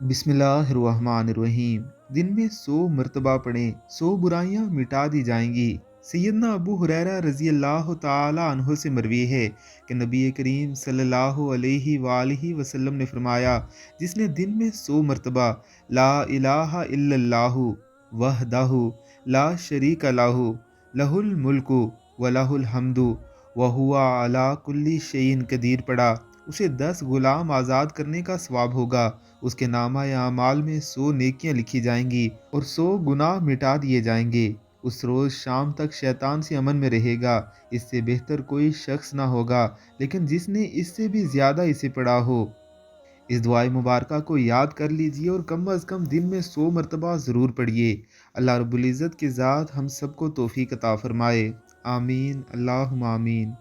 बिस्मिल्लाहिर्रहमानिर्रहीम। दिन में 100 मरतबा पढ़ें, 100 बुराइयां मिटा दी जाएंगी। सैयदना अबू हुरैरा रजी अल्लाह ताला अन्हो से मरवी है कि नबी करीम सल्लल्लाहु अलैहि वालैहि वसल्लम ने फरमाया, जिसने दिन में 100 मरतबा ला इलाहा इल्लल्लाहु वहदहु ला शरीका लहु लहुल मुल्कु व लहुल हम्दु व हुवा अला कुल्ली शैइन कदीर पढ़ा, उसे 10 गुलाम आज़ाद करने का सवाब होगा। उसके नामा या अमाल में 100 नेकियां लिखी जाएंगी और 100 गुनाह मिटा दिए जाएंगे। उस रोज़ शाम तक शैतान से अमन में रहेगा। इससे बेहतर कोई शख्स ना होगा, लेकिन जिसने इससे भी ज़्यादा इसे पढ़ा हो। इस दुआए मुबारका को याद कर लीजिए और कम अज़ कम दिन में 100 मरतबा ज़रूर पढ़िए। अल्लाह रब्बुल इज़्ज़त की ज़ात हम सबको तौफीक अता फ़रमाए। आमीन अल्लाहुम्मा आमीन।